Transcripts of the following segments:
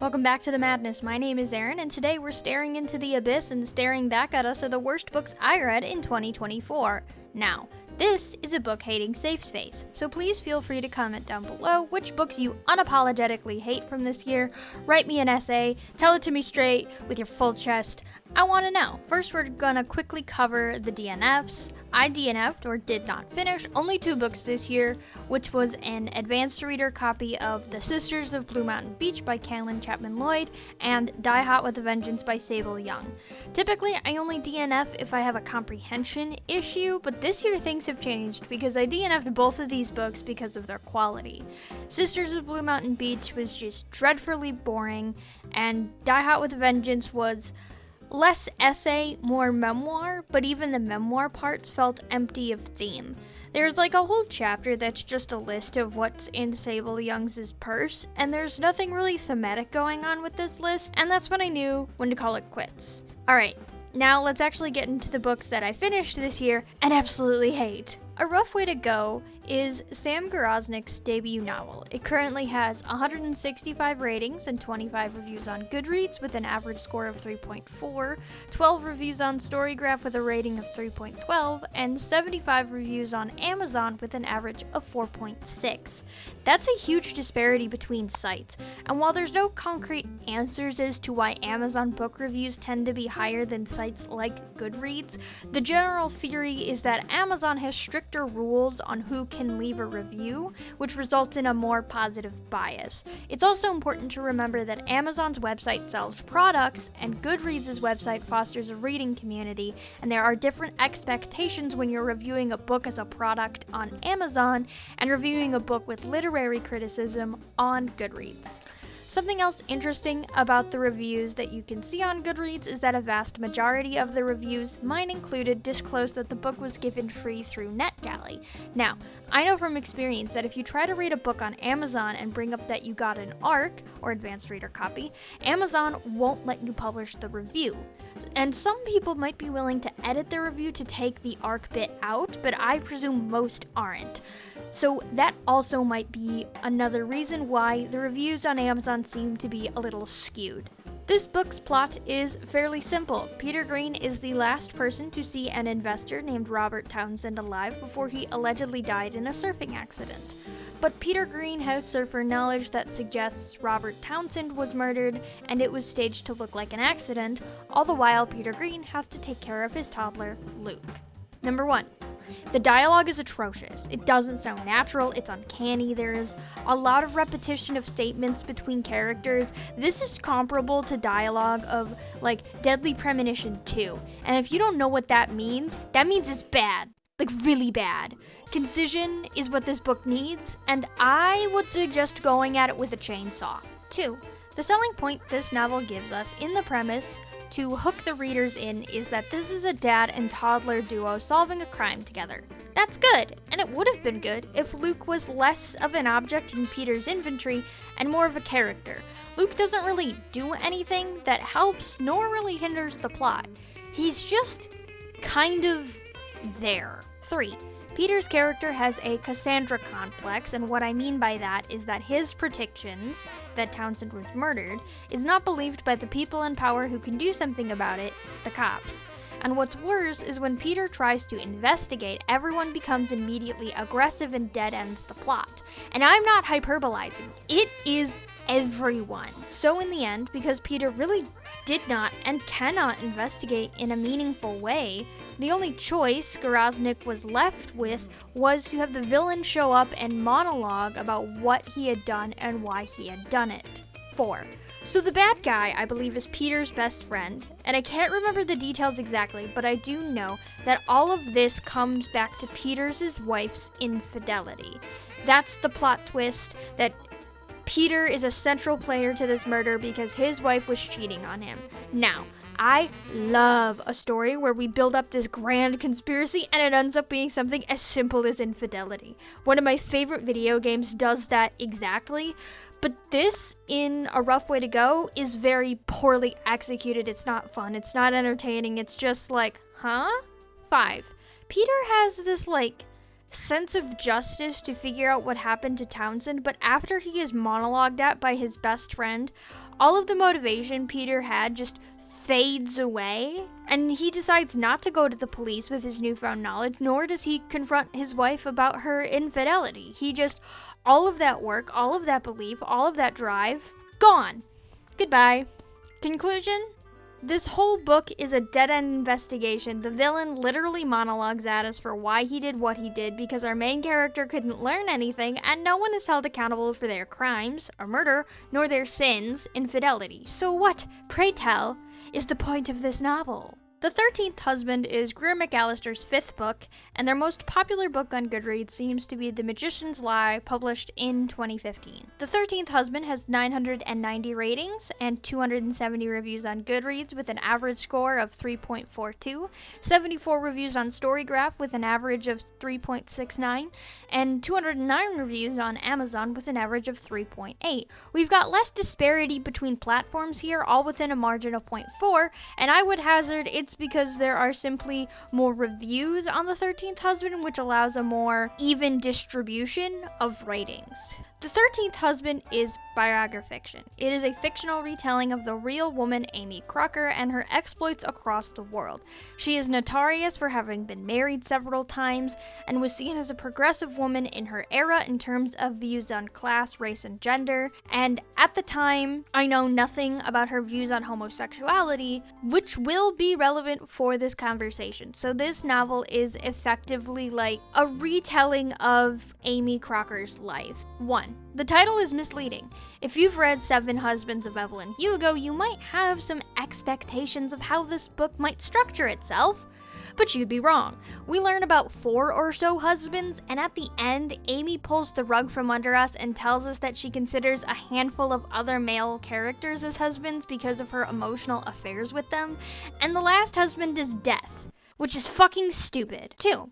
Welcome back to the madness. My name is Aaron, and today we're staring into the abyss, and staring back at us are the worst books I read in 2024. Now, this is a book-hating safe space, so please feel free to comment down below which books you unapologetically hate from this year. Write me an essay, tell it to me straight, with your full chest. I want to know. First, we're gonna quickly cover the DNFs. I DNF'd, or did not finish, only 2 books this year, which was an advanced reader copy of The Sisters of Blue Mountain Beach by Callan Chapman Lloyd and Die Hot with a Vengeance by Sable Young. Typically, I only DNF if I have a comprehension issue, but this year things have changed because I DNF'd both of these books because of their quality. Sisters of Blue Mountain Beach was just dreadfully boring, and Die Hot with a Vengeance was less essay, more memoir, but even the memoir parts felt empty of theme. There's like a whole chapter that's just a list of what's in Sable Young's purse, and there's nothing really thematic going on with this list, and that's when I knew when to call it quits. Alright, now let's actually get into the books that I finished this year and absolutely hate. A Rough Way to Go is Sam Groznik's debut novel. It currently has 165 ratings and 25 reviews on Goodreads with an average score of 3.4, 12 reviews on Storygraph with a rating of 3.12, and 75 reviews on Amazon with an average of 4.6. That's a huge disparity between sites, and while there's no concrete answers as to why Amazon book reviews tend to be higher than sites like Goodreads, the general theory is that Amazon has stricter rules on who can leave a review, which results in a more positive bias. It's also important to remember that Amazon's website sells products and Goodreads' website fosters a reading community, and there are different expectations when you're reviewing a book as a product on Amazon and reviewing a book with literary criticism on Goodreads. Something else interesting about the reviews that you can see on Goodreads is that a vast majority of the reviews, mine included, disclose that the book was given free through NetGalley. Now, I know from experience that if you try to read a book on Amazon and bring up that you got an ARC, or advanced reader copy, Amazon won't let you publish the review. And some people might be willing to edit the review to take the ARC bit out, but I presume most aren't. So that also might be another reason why the reviews on Amazon seem to be a little skewed. This book's plot is fairly simple. Peter Green is the last person to see an investor named Robert Townsend alive before he allegedly died in a surfing accident. But Peter Green has surfer knowledge that suggests Robert Townsend was murdered, and it was staged to look like an accident, all the while Peter Green has to take care of his toddler, Luke. Number 1. The dialogue is atrocious. It doesn't sound natural, it's uncanny, there is a lot of repetition of statements between characters. This is comparable to dialogue of, like, Deadly Premonition 2. And if you don't know what that means it's bad. Like, really bad. Concision is what this book needs, and I would suggest going at it with a chainsaw. 2. The selling point this novel gives us in the premise to hook the readers in is that this is a dad and toddler duo solving a crime together. That's good, and it would have been good if Luke was less of an object in Peter's inventory and more of a character. Luke doesn't really do anything that helps nor really hinders the plot. He's just kind of there. 3. Peter's character has a Cassandra complex, and what I mean by that is that his predictions that Townsend was murdered is not believed by the people in power who can do something about it, the cops. And what's worse is when Peter tries to investigate, everyone becomes immediately aggressive and dead ends the plot. And I'm not hyperbolizing. It is everyone. So in the end, because Peter really did not and cannot investigate in a meaningful way, the only choice Groznik was left with was to have the villain show up and monologue about what he had done and why he had done it. 4. So the bad guy, I believe, is Peter's best friend, and I can't remember the details exactly, but I do know that all of this comes back to Peter's wife's infidelity. That's the plot twist, that Peter is a central player to this murder because his wife was cheating on him. Now, I love a story where we build up this grand conspiracy and it ends up being something as simple as infidelity. One of my favorite video games does that exactly, but this, in A Rough Way to Go, is very poorly executed. It's not fun, it's not entertaining, it's just like, huh? 5. Peter has this, sense of justice to figure out what happened to Townsend, but after he is monologued at by his best friend, all of the motivation Peter had just fades away, and he decides not to go to the police with his newfound knowledge, nor does he confront his wife about her infidelity. All of that work, all of that belief, all of that drive, gone. Goodbye. Conclusion? This whole book is a dead-end investigation. The villain literally monologues at us for why he did what he did because our main character couldn't learn anything, and no one is held accountable for their crimes, or murder, nor their sins, infidelity. So what, pray tell, is the point of this novel? The 13th Husband is Greer McAllister's 5th book, and their most popular book on Goodreads seems to be The Magician's Lie, published in 2015. The 13th Husband has 990 ratings and 270 reviews on Goodreads with an average score of 3.42, 74 reviews on Storygraph with an average of 3.69, and 209 reviews on Amazon with an average of 3.8. We've got less disparity between platforms here, all within a margin of 0.4, and I would hazard it's because there are simply more reviews on the 13th Husband, which allows a more even distribution of ratings. The 13th Husband is biography fiction. It is a fictional retelling of the real woman Amy Crocker and her exploits across the world. She is notorious for having been married several times and was seen as a progressive woman in her era in terms of views on class, race, and gender. And at the time, I know nothing about her views on homosexuality, which will be relevant for this conversation. So this novel is effectively like a retelling of Amy Crocker's life. 1. The title is misleading. If you've read Seven Husbands of Evelyn Hugo, you might have some expectations of how this book might structure itself, but you'd be wrong. We learn about 4 or so husbands, and at the end, Amy pulls the rug from under us and tells us that she considers a handful of other male characters as husbands because of her emotional affairs with them, and the last husband is Death, which is fucking stupid. 2.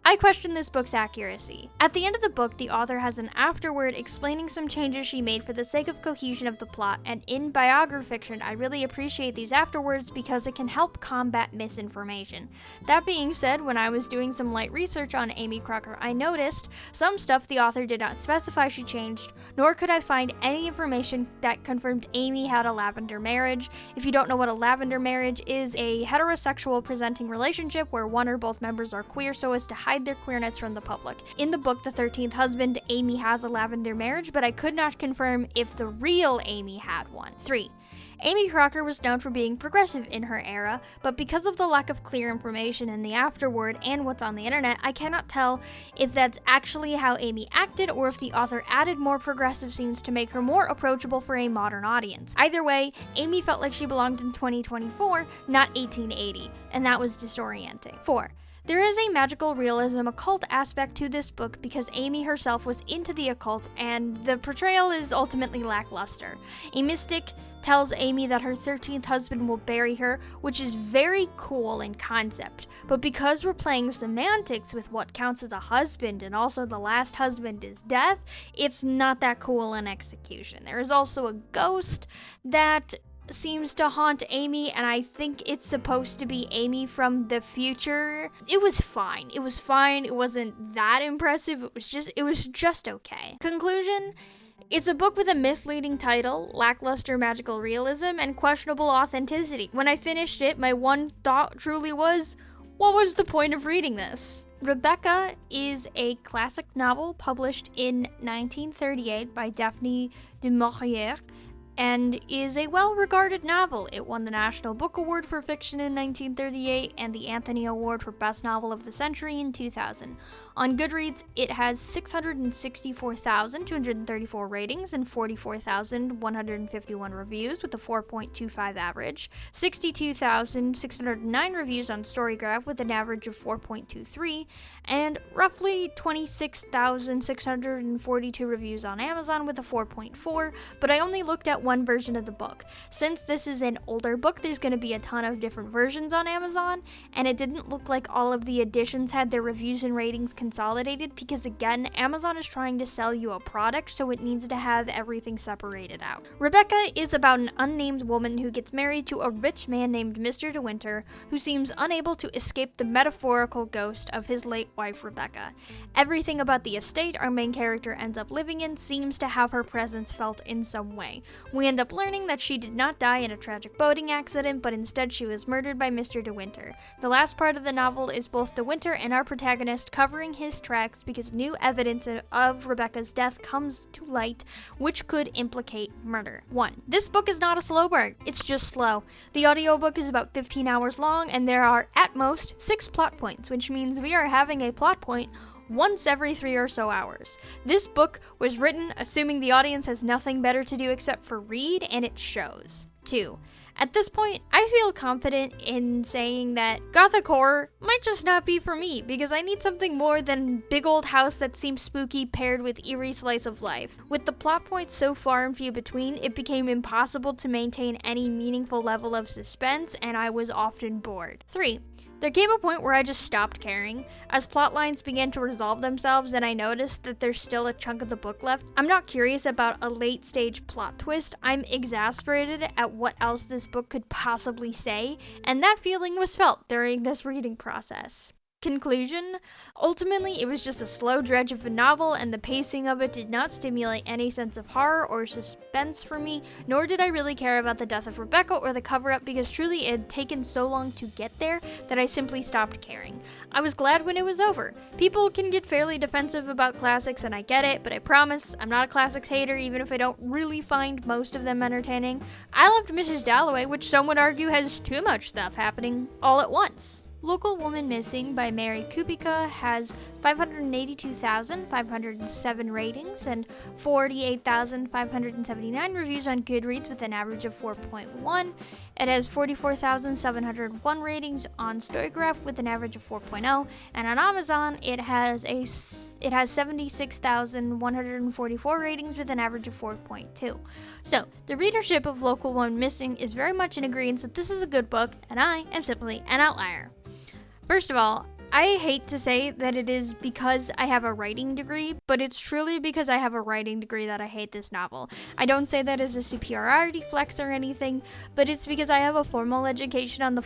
I question this book's accuracy. At the end of the book, the author has an afterword explaining some changes she made for the sake of cohesion of the plot, and in biography fiction, I really appreciate these afterwards because it can help combat misinformation. That being said, when I was doing some light research on Amy Crocker, I noticed some stuff the author did not specify she changed, nor could I find any information that confirmed Amy had a lavender marriage. If you don't know what a lavender marriage is, a heterosexual presenting relationship where one or both members are queer so as to hide their queerness from the public. In the book The 13th Husband, Amy has a lavender marriage, but I could not confirm if the real Amy had one. 3. Amy Crocker was known for being progressive in her era, but because of the lack of clear information in the afterword and what's on the internet, I cannot tell if that's actually how Amy acted or if the author added more progressive scenes to make her more approachable for a modern audience. Either way, Amy felt like she belonged in 2024, not 1880, and that was disorienting. 4. There is a magical realism occult aspect to this book because Amy herself was into the occult, and the portrayal is ultimately lackluster. A mystic tells Amy that her 13th husband will bury her, which is very cool in concept, but because we're playing semantics with what counts as a husband and also the last husband is Death, it's not that cool in execution. There is also a ghost that seems to haunt Amy, and I think it's supposed to be Amy from the future. It was fine. It wasn't that impressive. It was just okay. Conclusion: it's a book with a misleading title, lackluster magical realism, and questionable authenticity. When I finished it, my one thought truly was, what was the point of reading this? Rebecca is a classic novel published in 1938 by Daphne du Maurier, and is a well-regarded novel. It won the National Book Award for Fiction in 1938 and the Anthony Award for Best Novel of the Century in 2000. On Goodreads, it has 664,234 ratings and 44,151 reviews with a 4.25 average, 62,609 reviews on Storygraph with an average of 4.23, and roughly 26,642 reviews on Amazon with a 4.4, but I only looked at one version of the book. Since this is an older book, there's going to be a ton of different versions on Amazon, and it didn't look like all of the editions had their reviews and ratings consolidated because, again, Amazon is trying to sell you a product, so it needs to have everything separated out. Rebecca is about an unnamed woman who gets married to a rich man named Mr. De Winter, who seems unable to escape the metaphorical ghost of his late wife Rebecca. Everything about the estate our main character ends up living in seems to have her presence felt in some way. We end up learning that she did not die in a tragic boating accident, but instead she was murdered by Mr. De Winter. The last part of the novel is both De Winter and our protagonist covering his tracks because new evidence of Rebecca's death comes to light, which could implicate murder. 1. This book is not a slow burn, it's just slow. The audiobook is about 15 hours long, and there are, at most, 6 plot points, which means we are having a plot point once every 3 or so hours. This book was written assuming the audience has nothing better to do except for read, and it shows. 2. At this point, I feel confident in saying that Gothic horror might just not be for me, because I need something more than big old house that seems spooky paired with eerie slice of life. With the plot points so far and few between, it became impossible to maintain any meaningful level of suspense, and I was often bored. 3. There came a point where I just stopped caring. As plot lines began to resolve themselves and I noticed that there's still a chunk of the book left, I'm not curious about a late stage plot twist. I'm exasperated at what else this book could possibly say, and that feeling was felt during this reading process. Conclusion: ultimately, it was just a slow dredge of a novel, and the pacing of it did not stimulate any sense of horror or suspense for me, nor did I really care about the death of Rebecca or the cover-up, because truly it had taken so long to get there that I simply stopped caring. I was glad when it was over. People can get fairly defensive about classics, and I get it, but I promise I'm not a classics hater, even if I don't really find most of them entertaining. I loved Mrs. Dalloway, which some would argue has too much stuff happening all at once. Local Woman Missing by Mary Kubica has 582,507 ratings and 48,579 reviews on Goodreads with an average of 4.1. It has 44,701 ratings on Storygraph with an average of 4.0, and on Amazon it has 76,144 ratings with an average of 4.2. So, the readership of Local Woman Missing is very much in agreement that this is a good book, and I am simply an outlier. First of all, I hate to say that it is because I have a writing degree, but it's truly because I have a writing degree that I hate this novel. I don't say that as a superiority flex or anything, but it's because I have a formal education on the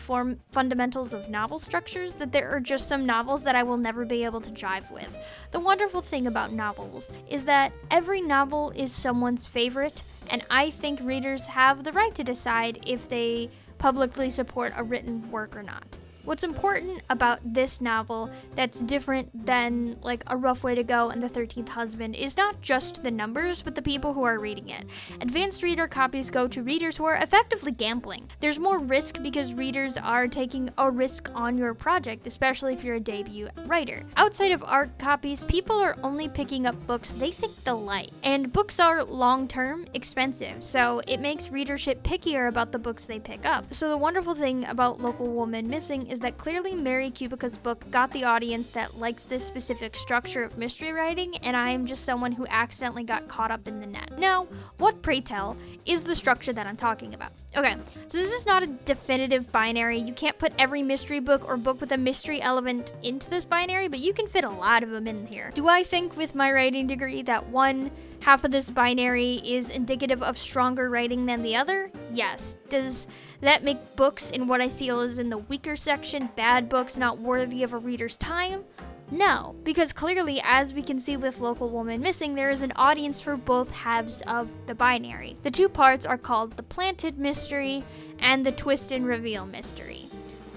fundamentals of novel structures that there are just some novels that I will never be able to jive with. The wonderful thing about novels is that every novel is someone's favorite, and I think readers have the right to decide if they publicly support a written work or not. What's important about this novel that's different than like A Rough Way to Go and The 13th Husband is not just the numbers, but the people who are reading it. Advanced reader copies go to readers who are effectively gambling. There's more risk because readers are taking a risk on your project, especially if you're a debut writer. Outside of art copies, people are only picking up books they think they'll like. And books are long-term expensive, so it makes readership pickier about the books they pick up. So the wonderful thing about Local Woman Missing is that clearly Mary Kubica's book got the audience that likes this specific structure of mystery writing, and I am just someone who accidentally got caught up in the net. Now, what, pray tell, is the structure that I'm talking about? Okay, so this is not a definitive binary. You can't put every mystery book or book with a mystery element into this binary, but you can fit a lot of them in here. Do I think with my writing degree that one half of this binary is indicative of stronger writing than the other? Yes. Does that make books in what I feel is in the weaker section, bad books not worthy of a reader's time? No, because clearly, as we can see with Local Woman Missing, there is an audience for both halves of the binary. The two parts are called the planted mystery and the twist and reveal mystery.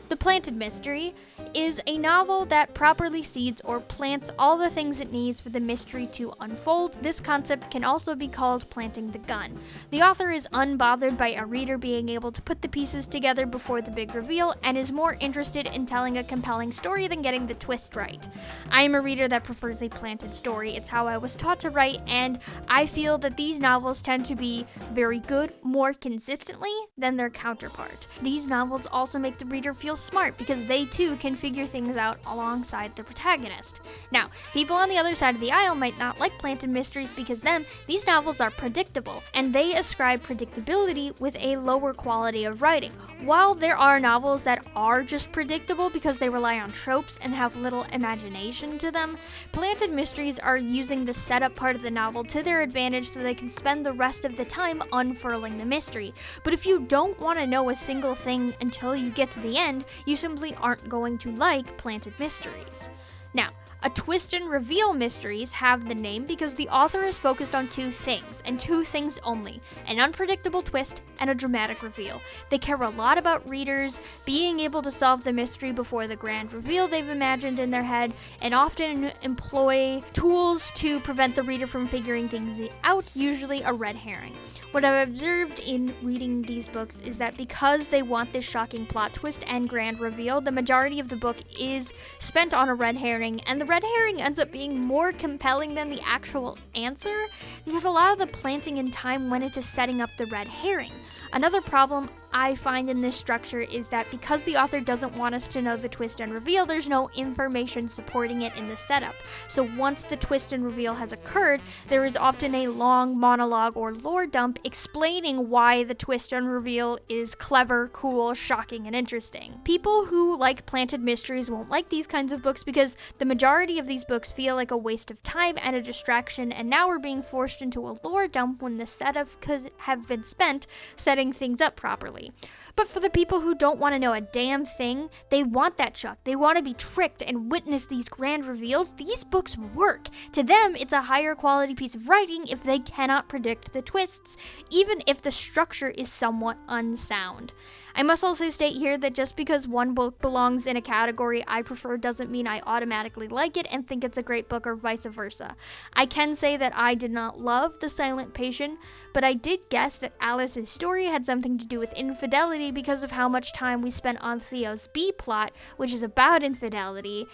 The planted mystery is a novel that properly seeds or plants all the things it needs for the mystery to unfold. This concept can also be called planting the gun. The author is unbothered by a reader being able to put the pieces together before the big reveal and is more interested in telling a compelling story than getting the twist right. I am a reader that prefers a planted story. It's how I was taught to write, and I feel that these novels tend to be very good more consistently than their counterpart. These novels also make the reader feel smart because they too can figure things out alongside the protagonist. Now, people on the other side of the aisle might not like Planted Mysteries because then these novels are predictable, and they ascribe predictability with a lower quality of writing. While there are novels that are just predictable because they rely on tropes and have little imagination to them, Planted Mysteries are using the setup part of the novel to their advantage so they can spend the rest of the time unfurling the mystery. But if you don't want to know a single thing until you get to the end, you simply aren't going to like Planted Mysteries. Now, a twist and reveal mysteries have the name because the author is focused on two things, and two things only: an unpredictable twist and a dramatic reveal. They care a lot about readers being able to solve the mystery before the grand reveal they've imagined in their head, and often employ tools to prevent the reader from figuring things out, usually a red herring. What I've observed in reading these books is that because they want this shocking plot twist and grand reveal, the majority of the book is spent on a red herring, and the red herring ends up being more compelling than the actual answer because a lot of the planting in time went into setting up the red herring. Another problem I find in this structure is that because the author doesn't want us to know the twist and reveal, there's no information supporting it in the setup. So once the twist and reveal has occurred, there is often a long monologue or lore dump explaining why the twist and reveal is clever, cool, shocking, and interesting. People who like Planted Mysteries won't like these kinds of books because the majority of these books feel like a waste of time and a distraction, and now we're being forced into a lore dump when the setup could have been spent setting things up properly. But for the people who don't want to know a damn thing, they want that shock, they want to be tricked and witness these grand reveals, these books work. To them, it's a higher quality piece of writing if they cannot predict the twists, even if the structure is somewhat unsound. I must also state here that just because one book belongs in a category I prefer doesn't mean I automatically like it and think it's a great book, or vice versa. I can say that I did not love The Silent Patient, but I did guess that Alice's story had something to do with infidelity because of how much time we spent on Theo's B-plot, which is about infidelity,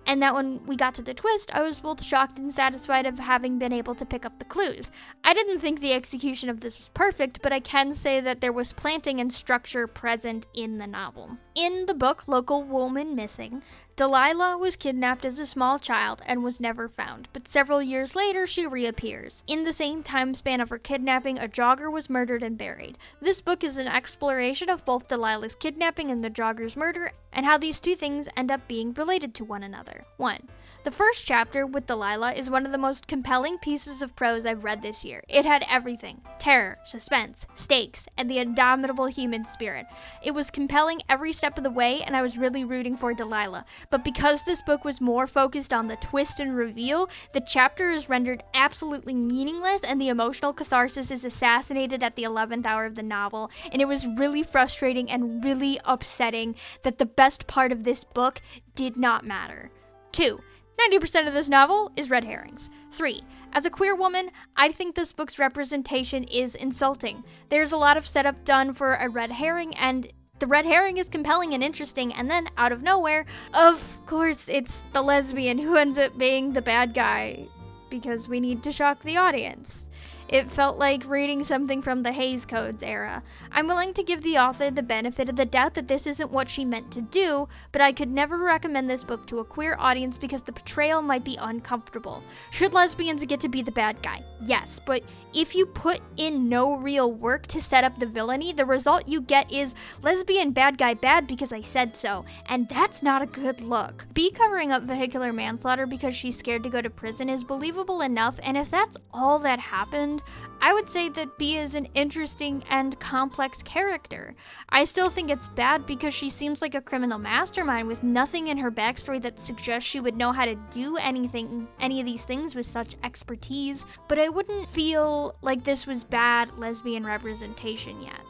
and that when we got to the twist, I was both shocked and satisfied of having been able to pick up the clues. I didn't think the execution of this was perfect, but I can say that there was planting and structure present in the novel. In the book Local Woman Missing, Delilah was kidnapped as a small child and was never found, but several years later she reappears. In the same time span of her kidnapping, a jogger was murdered and buried. This book is an exploration of both Delilah's kidnapping and the jogger's murder, and how these two things end up being related to one another. 1. The first chapter with Delilah is one of the most compelling pieces of prose I've read this year. It had everything: terror, suspense, stakes, and the indomitable human spirit. It was compelling every step of the way, and I was really rooting for Delilah. But because this book was more focused on the twist and reveal, the chapter is rendered absolutely meaningless, and the emotional catharsis is assassinated at the 11th hour of the novel, and it was really frustrating and really upsetting that the best part of this book did not matter. 2. 90% of this novel is red herrings. 3. As a queer woman, I think this book's representation is insulting. There's a lot of setup done for a red herring, and the red herring is compelling and interesting, and then, out of nowhere, of course, it's the lesbian who ends up being the bad guy, because we need to shock the audience. It felt like reading something from the Hays Codes era. I'm willing to give the author the benefit of the doubt that this isn't what she meant to do, but I could never recommend this book to a queer audience because the portrayal might be uncomfortable. Should lesbians get to be the bad guy? Yes, but if you put in no real work to set up the villainy, the result you get is lesbian bad guy bad because I said so, and that's not a good look. B covering up vehicular manslaughter because she's scared to go to prison is believable enough, and if that's all that happened, I would say that B is an interesting and complex character. I still think it's bad because she seems like a criminal mastermind with nothing in her backstory that suggests she would know how to do any of these things with such expertise, but I wouldn't feel like this was bad lesbian representation yet.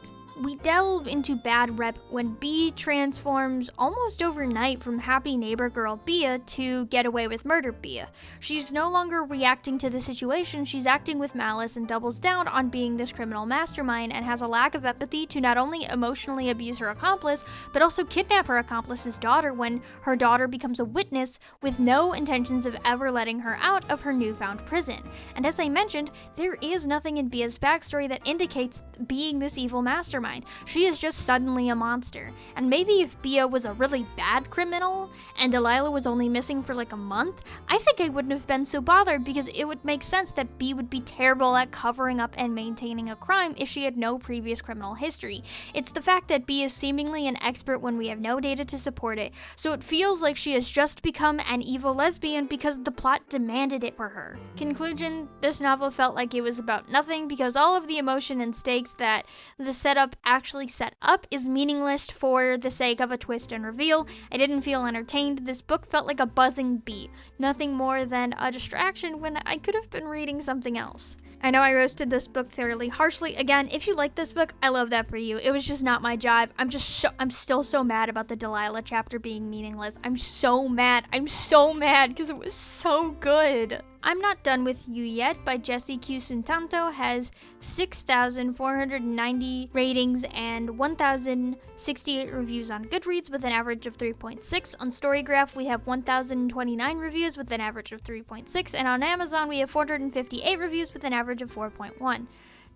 We delve into bad rep when B transforms almost overnight from happy neighbor girl Bea to get away with murder Bea. She's no longer reacting to the situation, she's acting with malice and doubles down on being this criminal mastermind, and has a lack of empathy to not only emotionally abuse her accomplice, but also kidnap her accomplice's daughter when her daughter becomes a witness with no intentions of ever letting her out of her newfound prison. And as I mentioned, there is nothing in Bea's backstory that indicates being this evil mastermind. mastermind. She is just suddenly a monster. And maybe if Bia was a really bad criminal and Delilah was only missing for like a month, I think I wouldn't have been so bothered because it would make sense that Bea would be terrible at covering up and maintaining a crime if she had no previous criminal history. It's the fact that Bea is seemingly an expert when we have no data to support it, so it feels like she has just become an evil lesbian because the plot demanded it for her. Conclusion, this novel felt like it was about nothing because all of the emotion and stakes that the setup actually set up is meaningless for the sake of a twist and reveal. I didn't feel entertained. This book felt like a buzzing bee, nothing more than a distraction when I could have been reading something else. I know I roasted this book fairly harshly. Again, if you like this book, I love that for you. It was just not my jive. I'm still so mad about the Delilah chapter being meaningless. I'm so mad because it was so good. I'm Not Done With You Yet by Jessie Q. Suntanto has 6,490 ratings and 1,068 reviews on Goodreads with an average of 3.6. On Storygraph, we have 1,029 reviews with an average of 3.6, and on Amazon, we have 458 reviews with an average of 4.1.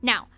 Now,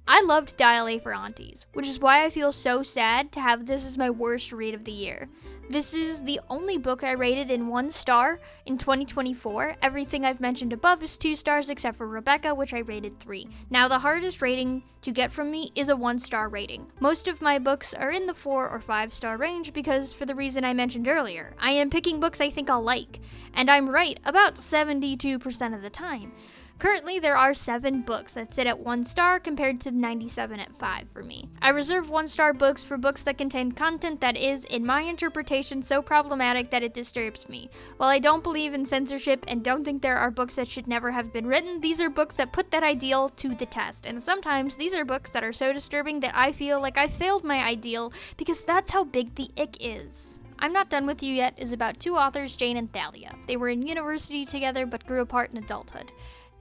I loved Dial A for Aunties, which is why I feel so sad to have this as my worst read of the year. This is the only book I rated in 1 star in 2024. Everything I've mentioned above is 2 stars except for Rebecca, which I rated 3. Now, the hardest rating to get from me is a 1-star rating. Most of my books are in the 4 or 5-star range because, for the reason I mentioned earlier, I am picking books I think I'll like, and I'm right about 72% of the time. Currently, there are 7 books that sit at 1 star compared to 97 at 5 for me. I reserve 1-star books for books that contain content that is, in my interpretation, so problematic that it disturbs me. While I don't believe in censorship and don't think there are books that should never have been written, these are books that put that ideal to the test. And sometimes these are books that are so disturbing that I feel like I failed my ideal because that's how big the ick is. I'm Not Done With You Yet is about 2 authors, Jane and Thalia. They were in university together but grew apart in adulthood.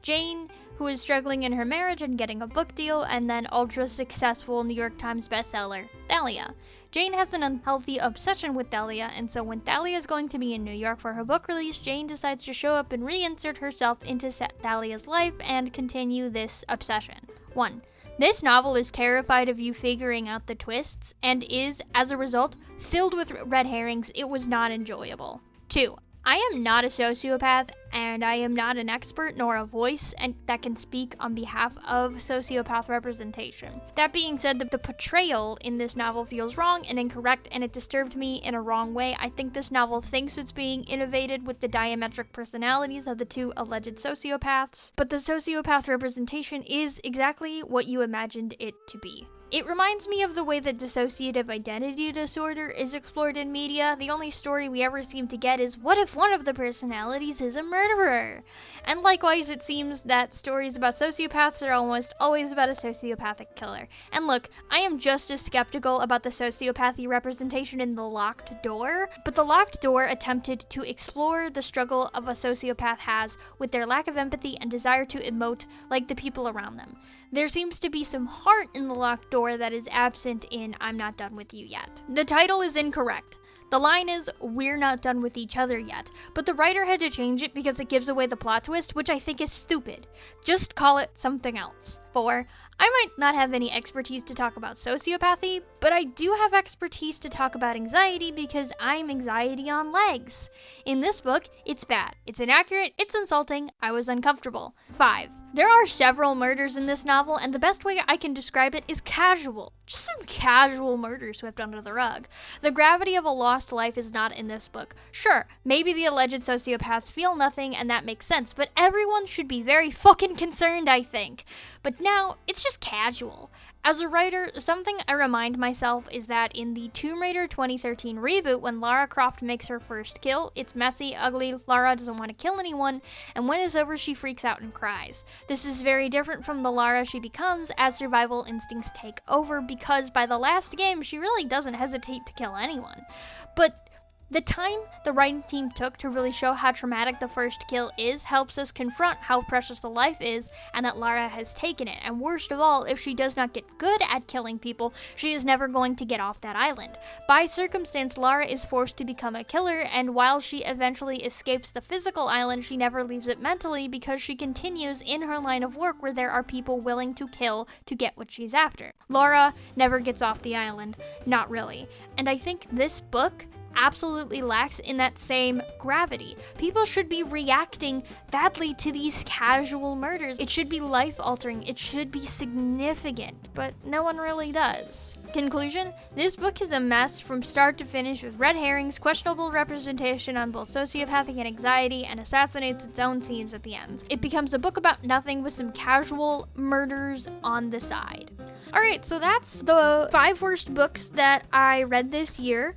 Jane, who is struggling in her marriage and getting a book deal, and then ultra-successful New York Times bestseller, Thalia. Jane has an unhealthy obsession with Thalia, and so when Thalia is going to be in New York for her book release, Jane decides to show up and reinsert herself into Thalia's life and continue this obsession. 1. This novel is terrified of you figuring out the twists, and is, as a result, filled with red herrings. It was not enjoyable. 2. I am not a sociopath, and I am not an expert nor a voice that can speak on behalf of sociopath representation. That being said, the portrayal in this novel feels wrong and incorrect, and it disturbed me in a wrong way. I think this novel thinks it's being innovated with the diametric personalities of the 2 alleged sociopaths, but the sociopath representation is exactly what you imagined it to be. It reminds me of the way that dissociative identity disorder is explored in media. The only story we ever seem to get is, what if one of the personalities is a murderer? And likewise, it seems that stories about sociopaths are almost always about a sociopathic killer. And look, I am just as skeptical about the sociopathy representation in The Locked Door, but The Locked Door attempted to explore the struggle of a sociopath has with their lack of empathy and desire to emote like the people around them. There seems to be some heart in The Locked Door that is absent in I'm Not Done With You Yet. The title is incorrect. The line is, we're not done with each other yet, but the writer had to change it because it gives away the plot twist, which I think is stupid. Just call it something else. 4. I might not have any expertise to talk about sociopathy, but I do have expertise to talk about anxiety because I'm anxiety on legs. In this book, it's bad. It's inaccurate, it's insulting, I was uncomfortable. 5. There are several murders in this novel, and the best way I can describe it is casual. Just some casual murder swept under the rug. The gravity of a lost life is not in this book. Sure, maybe the alleged sociopaths feel nothing, and that makes sense, but everyone should be very fucking concerned, I think. But now, it's just casual. As a writer, something I remind myself is that in the Tomb Raider 2013 reboot, when Lara Croft makes her first kill, it's messy, ugly, Lara doesn't want to kill anyone, and when it's over she freaks out and cries. This is very different from the Lara she becomes as survival instincts take over, because by the last game she really doesn't hesitate to kill anyone. But The time the writing team took to really show how traumatic the first kill is helps us confront how precious the life is and that Lara has taken it. And worst of all, if she does not get good at killing people, she is never going to get off that island. By circumstance, Lara is forced to become a killer, and while she eventually escapes the physical island, she never leaves it mentally because she continues in her line of work where there are people willing to kill to get what she's after. Lara never gets off the island, not really. And I think this book absolutely lacks in that same gravity. People should be reacting badly to these casual murders. It should be life-altering. It should be significant, but no one really does. Conclusion: this book is a mess from start to finish with red herrings, questionable representation on both sociopathic and anxiety, and assassinates its own themes at the end. It becomes a book about nothing with some casual murders on the side. Alright, so that's the 5 worst books that I read this year.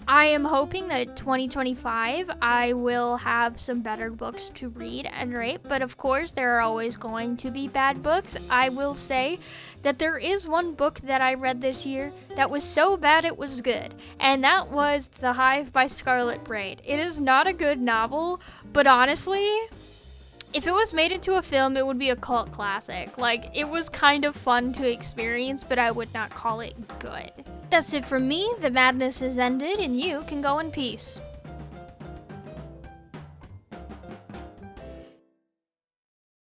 I am hoping that 2025 I will have some better books to read and rate, but of course there are always going to be bad books. I will say that there is one book that I read this year that was so bad it was good, and that was The Hive by Scarlet Braid. It is not a good novel, but honestly, if it was made into a film, it would be a cult classic. Like, it was kind of fun to experience, but I would not call it good. That's it from me. The madness has ended, and you can go in peace.